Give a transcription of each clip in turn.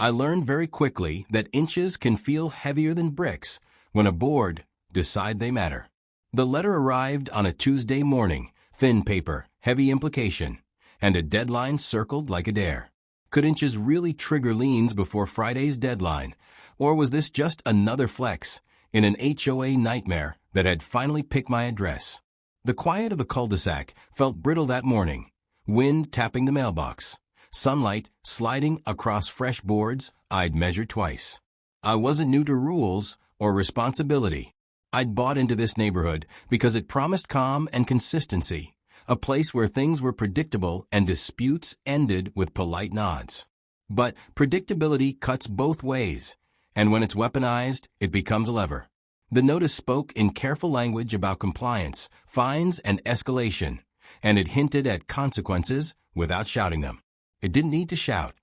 I learned very quickly that inches can feel heavier than bricks when a board decides they matter. The letter arrived on a Tuesday morning, thin paper, heavy implication, and a deadline circled like a dare. Could inches really trigger liens before Friday's deadline, or was this just another flex in an HOA nightmare that had finally picked my address? The quiet of the cul-de-sac felt brittle that morning, wind tapping the mailbox, sunlight sliding across fresh boards I'd measured twice. I wasn't new to rules or responsibility. I'd bought into this neighborhood because it promised calm and consistency, a place where things were predictable and disputes ended with polite nods. But predictability cuts both ways, and when it's weaponized, it becomes a lever. The notice spoke in careful language about compliance, fines, and escalation, and it hinted at consequences without shouting them. It didn't need to shout.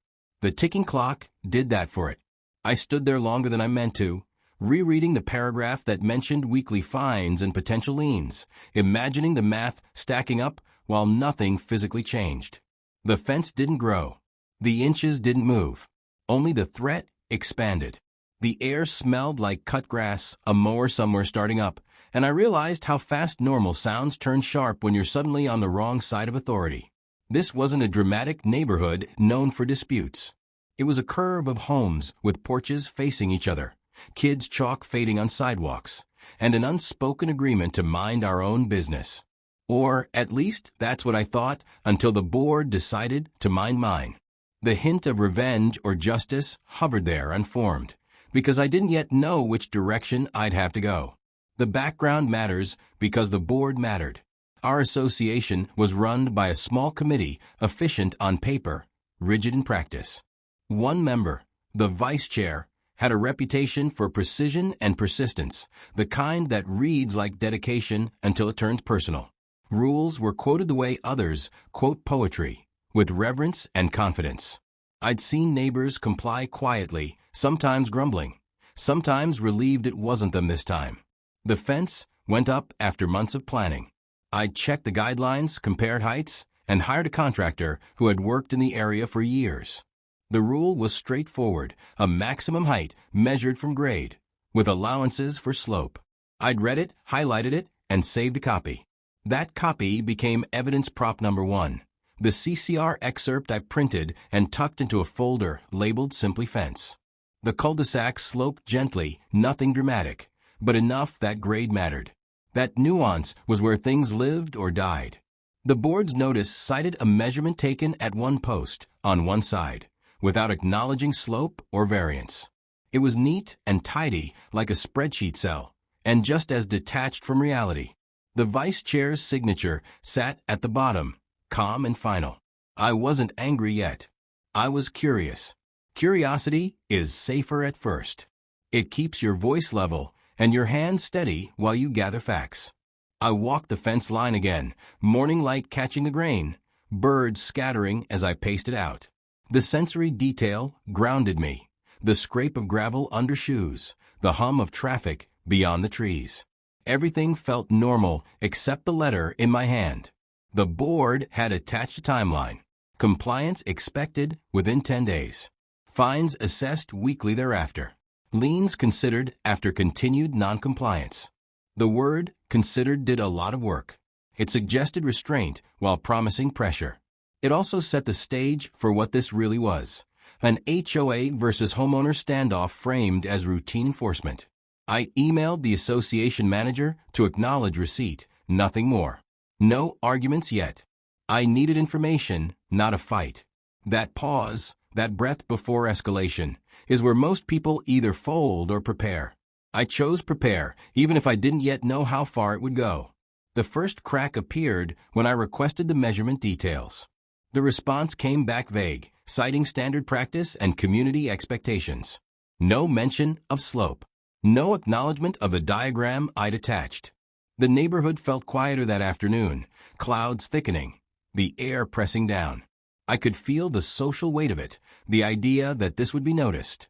The ticking clock did that for it. I stood there longer than I meant to, rereading the paragraph that mentioned weekly fines and potential liens, imagining the math stacking up while nothing physically changed. The fence didn't grow. The inches didn't move. Only the threat expanded. The air smelled like cut grass, a mower somewhere starting up, and I realized how fast normal sounds turn sharp when you're suddenly on the wrong side of authority. This wasn't a dramatic neighborhood known for disputes. It was a curve of homes with porches facing each other, kids' chalk fading on sidewalks, and an unspoken agreement to mind our own business. Or, at least, that's what I thought until the board decided to mind mine. The hint of revenge or justice hovered there unformed, because I didn't yet know which direction I'd have to go. The background matters because the board mattered. Our association was run by a small committee, efficient on paper, rigid in practice. One member, the vice chair, had a reputation for precision and persistence, the kind that reads like dedication until it turns personal. Rules were quoted the way others quote poetry, with reverence and confidence. I'd seen neighbors comply quietly, sometimes grumbling, sometimes relieved it wasn't them this time. The fence went up after months of planning. I'd checked the guidelines, compared heights, and hired a contractor who had worked in the area for years. The rule was straightforward, a maximum height measured from grade, with allowances for slope. I'd read it, highlighted it, and saved a copy. That copy became evidence prop number 1, the CCR excerpt I printed and tucked into a folder labeled simply fence. The cul-de-sac sloped gently, nothing dramatic, but enough that grade mattered. That nuance was where things lived or died. The board's notice cited a measurement taken at one post, on one side, without acknowledging slope or variance. It was neat and tidy, like a spreadsheet cell, and just as detached from reality. The vice chair's signature sat at the bottom, calm and final. I wasn't angry yet. I was curious. Curiosity is safer at first. It keeps your voice level and your hands steady while you gather facts. I walked the fence line again, morning light catching the grain, birds scattering as I paced it out. The sensory detail grounded me, the scrape of gravel under shoes, the hum of traffic beyond the trees. Everything felt normal except the letter in my hand. The board had attached a timeline. Compliance expected within 10 days. Fines assessed weekly thereafter. Liens considered after continued noncompliance. The word considered did a lot of work. It suggested restraint while promising pressure. It also set the stage for what this really was, an HOA versus homeowner standoff framed as routine enforcement. I emailed the association manager to acknowledge receipt, nothing more. No arguments yet. I needed information, not a fight. That pause, that breath before escalation, is where most people either fold or prepare. I chose prepare, even if I didn't yet know how far it would go. The first crack appeared when I requested the measurement details. The response came back vague, citing standard practice and community expectations. No mention of slope. No acknowledgement of the diagram I'd attached. The neighborhood felt quieter that afternoon, clouds thickening, the air pressing down. I could feel the social weight of it, the idea that this would be noticed.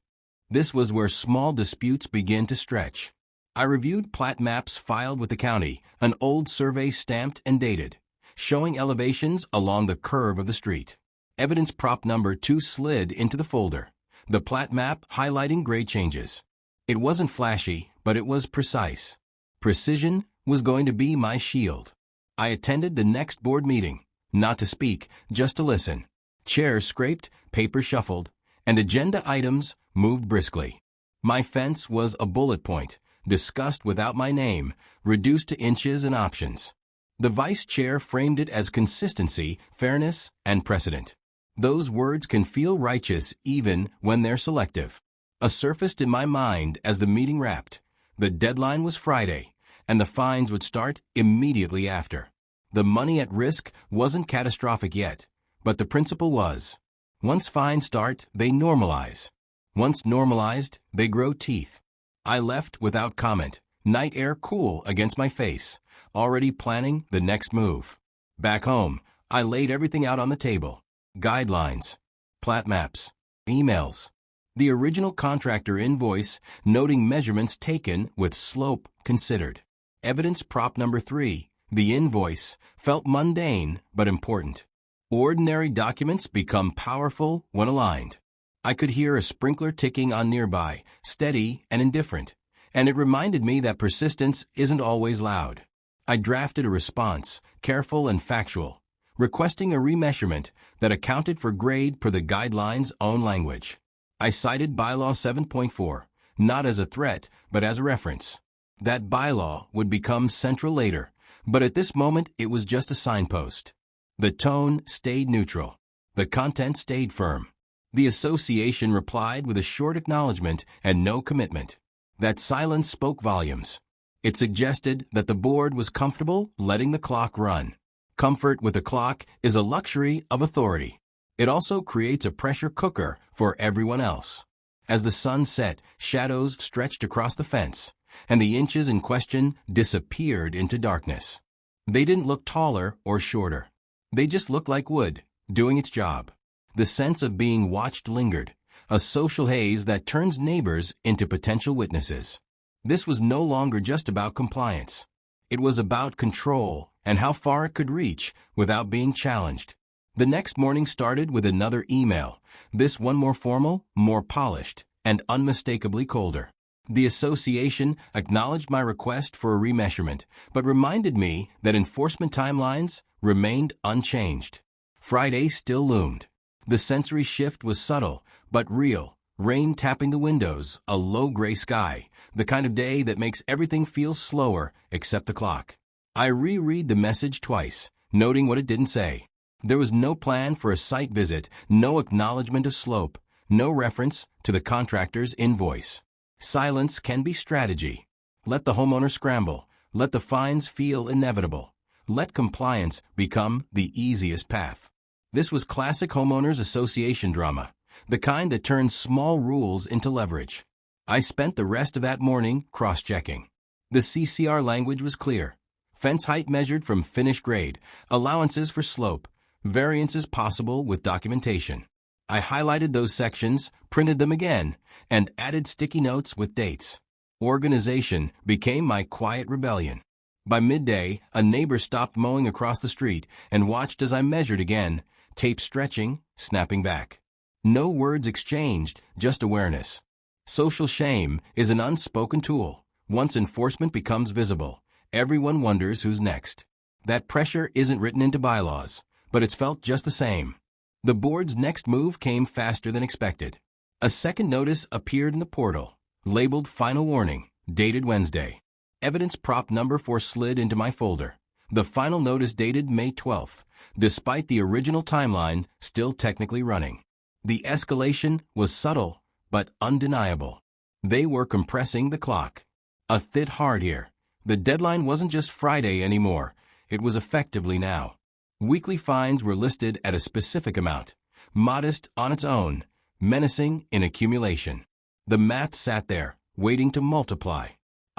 This was where small disputes began to stretch. I reviewed Plat maps filed with the county, an old survey stamped and dated, showing elevations along the curve of the street. Evidence prop number 2 slid into the folder, the Plat map highlighting grade changes. It wasn't flashy, but it was precise. Precision was going to be my shield. I attended the next board meeting, not to speak, just to listen. Chairs scraped, paper shuffled, and agenda items moved briskly. My fence was a bullet point, discussed without my name, reduced to inches and options. The vice chair framed it as consistency, fairness, and precedent. Those words can feel righteous even when they're selective. Surfaced in my mind as the meeting wrapped. The deadline was Friday, and the fines would start immediately after. The money at risk wasn't catastrophic yet, but the principle was. Once fines start, they normalize. Once normalized, they grow teeth. I left without comment, night air cool against my face, already planning the next move. Back home, I laid everything out on the table. Guidelines, plat maps, emails. The original contractor invoice noting measurements taken with slope considered. Evidence prop number 3, the invoice, felt mundane but important. Ordinary documents become powerful when aligned. I could hear a sprinkler ticking on nearby, steady and indifferent, and it reminded me that persistence isn't always loud. I drafted a response, careful and factual, requesting a remeasurement that accounted for grade per the guideline's own language. I cited bylaw 7.4, not as a threat, but as a reference. That bylaw would become central later, but at this moment it was just a signpost. The tone stayed neutral. The content stayed firm. The association replied with a short acknowledgement and no commitment. That silence spoke volumes. It suggested that the board was comfortable letting the clock run. Comfort with a clock is a luxury of authority. It also creates a pressure cooker for everyone else. As the sun set, shadows stretched across the fence, and the inches in question disappeared into darkness. They didn't look taller or shorter. They just looked like wood, doing its job. The sense of being watched lingered, a social haze that turns neighbors into potential witnesses. This was no longer just about compliance. It was about control and how far it could reach without being challenged. The next morning started with another email, this one more formal, more polished, and unmistakably colder. The association acknowledged my request for a remeasurement, but reminded me that enforcement timelines remained unchanged. Friday still loomed. The sensory shift was subtle, but real. Rain tapping the windows, a low gray sky, the kind of day that makes everything feel slower except the clock. I reread the message twice, noting what it didn't say. There was no plan for a site visit, no acknowledgement of slope, no reference to the contractor's invoice. Silence can be strategy. Let the homeowner scramble. Let the fines feel inevitable. Let compliance become the easiest path. This was classic homeowners association drama, the kind that turns small rules into leverage. I spent the rest of that morning cross-checking. The CCR language was clear. Fence height measured from finished grade, allowances for slope, variances possible with documentation. I highlighted those sections, printed them again, and added sticky notes with dates. Organization became my quiet rebellion. By midday, a neighbor stopped mowing across the street and watched as I measured again, tape stretching, snapping back. No words exchanged, just awareness. Social shame is an unspoken tool. Once enforcement becomes visible, everyone wonders who's next. That pressure isn't written into bylaws, but it's felt just the same. The board's next move came faster than expected. A second notice appeared in the portal, labeled Final Warning, dated Wednesday. Evidence prop number 4 slid into my folder. The final notice dated May 12th, despite the original timeline still technically running. The escalation was subtle, but undeniable. They were compressing the clock. A bit hard here. The deadline wasn't just Friday anymore. It was effectively now. Weekly fines were listed at a specific amount, modest on its own, menacing in accumulation. The math sat there, waiting to multiply.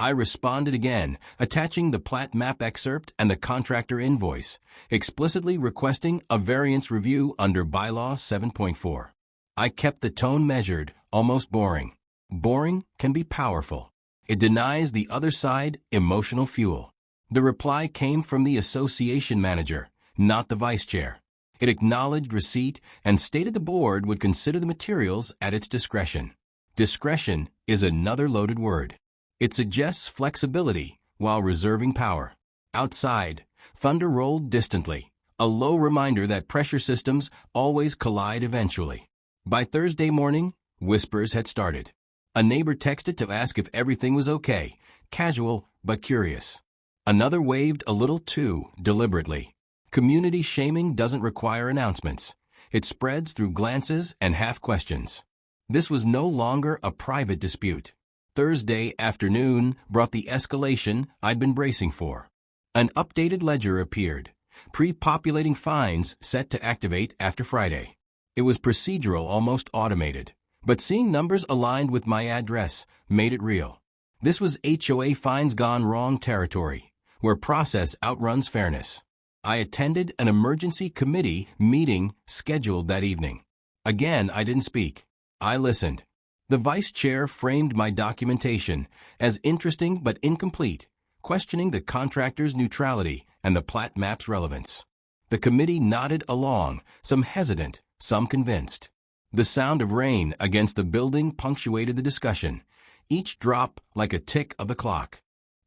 I responded again, attaching the Plat map excerpt and the contractor invoice, explicitly requesting a variance review under bylaw 7.4. I kept the tone measured, almost boring. Boring can be powerful. It denies the other side emotional fuel. The reply came from the association manager, not the vice chair. It acknowledged receipt and stated the board would consider the materials at its discretion. Discretion is another loaded word. It suggests flexibility while reserving power. Outside, thunder rolled distantly, a low reminder that pressure systems always collide eventually. By Thursday morning, whispers had started. A neighbor texted to ask if everything was okay, casual but curious. Another waved a little too deliberately. Community shaming doesn't require announcements. It spreads through glances and half questions. This was no longer a private dispute. Thursday afternoon brought the escalation I'd been bracing for. An updated ledger appeared, pre-populating fines set to activate after Friday. It was procedural, almost automated, but seeing numbers aligned with my address made it real. This was HOA fines gone wrong territory, where process outruns fairness. I attended an emergency committee meeting scheduled that evening. Again, I didn't speak. I listened. The vice chair framed my documentation as interesting but incomplete, questioning the contractor's neutrality and the Plat map's relevance. The committee nodded along, some hesitant, some convinced. The sound of rain against the building punctuated the discussion, each drop like a tick of the clock.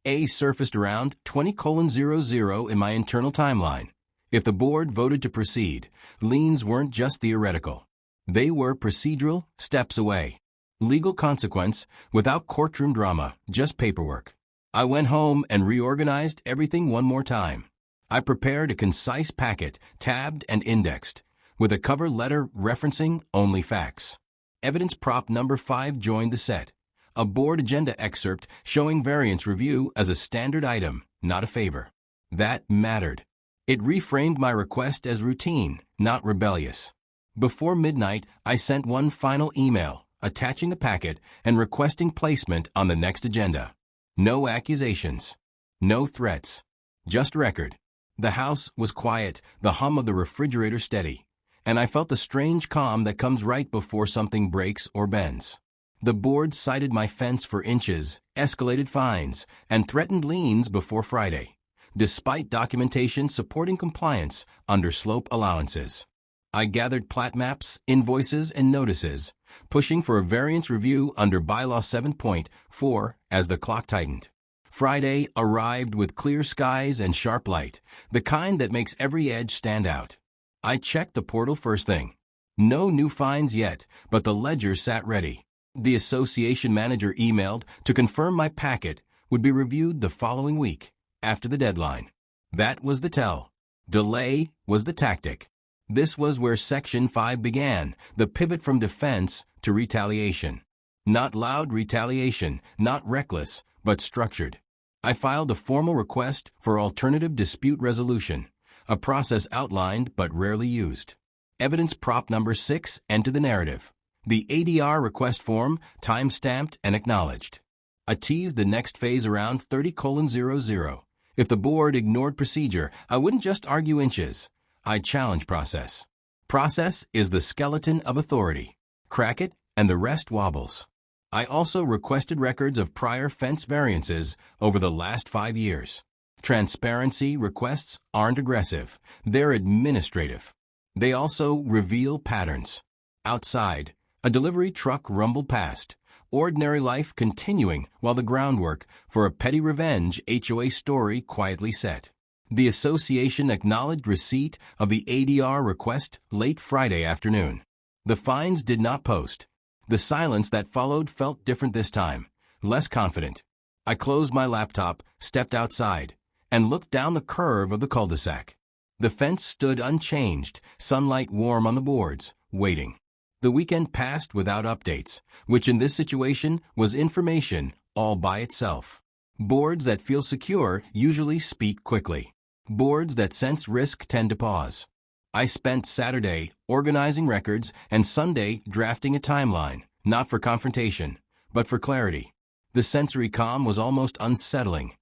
A surfaced around 20:00 in my internal timeline. If the board voted to proceed, liens weren't just theoretical. They were procedural, steps away. Legal consequence, without courtroom drama, just paperwork. I went home and reorganized everything one more time. I prepared a concise packet, tabbed and indexed, with a cover letter referencing only facts. Evidence prop number 5 joined the set. A board agenda excerpt showing variance review as a standard item, not a favor. That mattered. It reframed my request as routine, not rebellious. Before midnight, I sent one final email, attaching the packet and requesting placement on the next agenda. No accusations. No threats. Just record. The house was quiet, the hum of the refrigerator steady, and I felt the strange calm that comes right before something breaks or bends. The board cited my fence for inches, escalated fines, and threatened liens before Friday, despite documentation supporting compliance under slope allowances. I gathered plat maps, invoices, and notices, pushing for a variance review under bylaw 7.4 as the clock tightened. Friday arrived with clear skies and sharp light, the kind that makes every edge stand out. I checked the portal first thing. No new fines yet, but the ledger sat ready. The association manager emailed to confirm my packet would be reviewed the following week, after the deadline. That was the tell. Delay was the tactic. This was where Section 5 began, the pivot from defense to retaliation. Not loud retaliation, not reckless, but structured. I filed a formal request for alternative dispute resolution, a process outlined but rarely used. Evidence prop number 6 entered the narrative. The ADR request form, time-stamped and acknowledged. I teased the next phase around 30:00. If the board ignored procedure, I wouldn't just argue inches. I'd challenge process. Process is the skeleton of authority. Crack it, and the rest wobbles. I also requested records of prior fence variances over the last 5 years. Transparency requests aren't aggressive. They're administrative. They also reveal patterns. Outside, a delivery truck rumbled past, ordinary life continuing while the groundwork for a petty revenge HOA story quietly set. The association acknowledged receipt of the ADR request late Friday afternoon. The fines did not post. The silence that followed felt different this time, less confident. I closed my laptop, stepped outside, and looked down the curve of the cul-de-sac. The fence stood unchanged, sunlight warm on the boards, waiting. The weekend passed without updates, which in this situation was information all by itself. Boards that feel secure usually speak quickly. Boards that sense risk tend to pause. I spent Saturday organizing records and Sunday drafting a timeline, not for confrontation, but for clarity. The sensory calm was almost unsettling.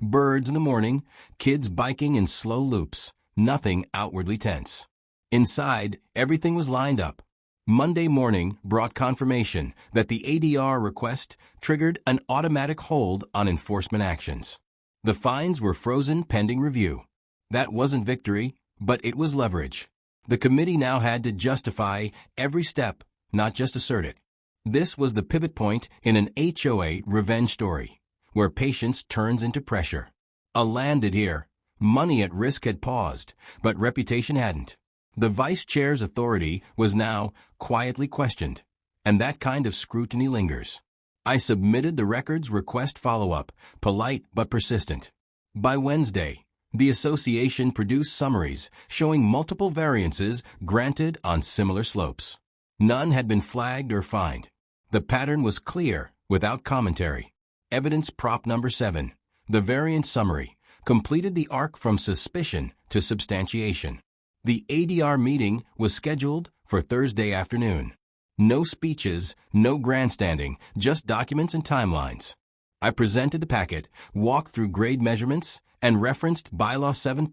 Birds in the morning, kids biking in slow loops, nothing outwardly tense. Inside, everything was lined up. Monday morning brought confirmation that the ADR request triggered an automatic hold on enforcement actions. The fines were frozen pending review. That wasn't victory, but it was leverage. The committee now had to justify every step, not just assert it. This was the pivot point in an HOA revenge story, where patience turns into pressure. A landed here. Money at risk had paused, but reputation hadn't. The vice chair's authority was now quietly questioned, and that kind of scrutiny lingers. I submitted the records request follow-up, polite but persistent. By Wednesday, the association produced summaries showing multiple variances granted on similar slopes. None had been flagged or fined. The pattern was clear, without commentary. Evidence prop number 7, the variance summary, completed the arc from suspicion to substantiation. The ADR meeting was scheduled for Thursday afternoon. No speeches, no grandstanding, just documents and timelines. I presented the packet, walked through grade measurements, and referenced bylaw 7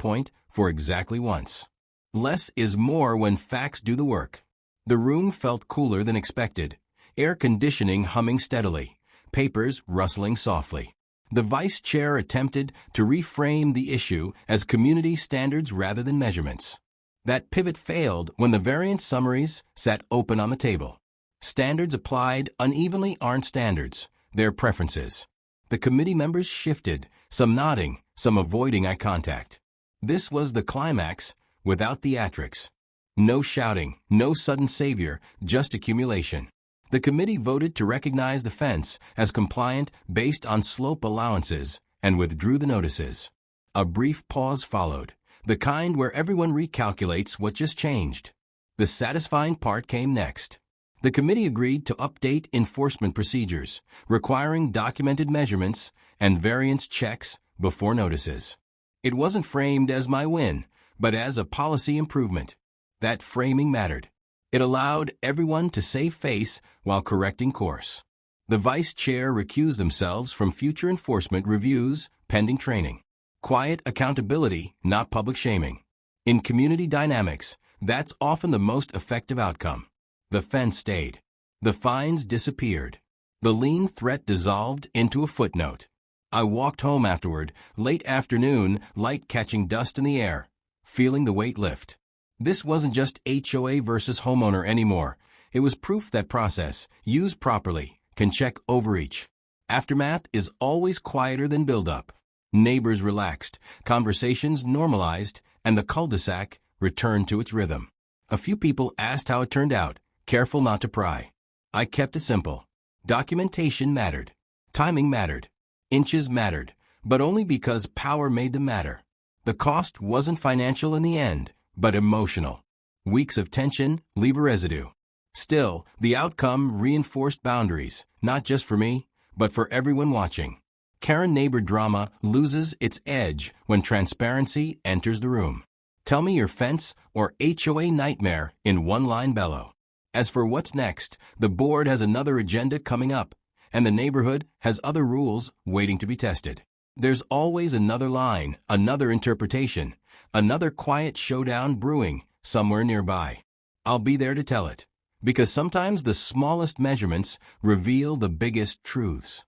for exactly once. Less is more when facts do the work. The room felt cooler than expected, air conditioning humming steadily, papers rustling softly. The vice chair attempted to reframe the issue as community standards rather than measurements. That pivot failed when the variance summaries sat open on the table. Standards applied unevenly aren't standards, they're preferences. The committee members shifted, some nodding, some avoiding eye contact. This was the climax, without theatrics. No shouting, no sudden savior, just accumulation. The committee voted to recognize the fence as compliant based on slope allowances and withdrew the notices. A brief pause followed, the kind where everyone recalculates what just changed. The satisfying part came next. The committee agreed to update enforcement procedures, requiring documented measurements and variance checks before notices. It wasn't framed as my win, but as a policy improvement. That framing mattered. It allowed everyone to save face while correcting course. The vice chair recused themselves from future enforcement reviews pending training. Quiet accountability, not public shaming. In community dynamics, that's often the most effective outcome. The fence stayed. The fines disappeared. The lien threat dissolved into a footnote. I walked home afterward, late afternoon, light catching dust in the air, feeling the weight lift. This wasn't just HOA versus homeowner anymore. It was proof that process, used properly, can check overreach. Aftermath is always quieter than buildup. Neighbors relaxed, conversations normalized, and the cul-de-sac returned to its rhythm. A few people asked how it turned out, careful not to pry. I kept it simple. Documentation mattered. Timing mattered. Inches mattered, but only because power made them matter. The cost wasn't financial in the end, but emotional. Weeks of tension leave a residue. Still, the outcome reinforced boundaries, not just for me, but for everyone watching. Karen-neighbor drama loses its edge when transparency enters the room. Tell me your fence or HOA nightmare in one-line bellow. As for what's next, the board has another agenda coming up, and the neighborhood has other rules waiting to be tested. There's always another line, another interpretation, another quiet showdown brewing somewhere nearby. I'll be there to tell it, because sometimes the smallest measurements reveal the biggest truths.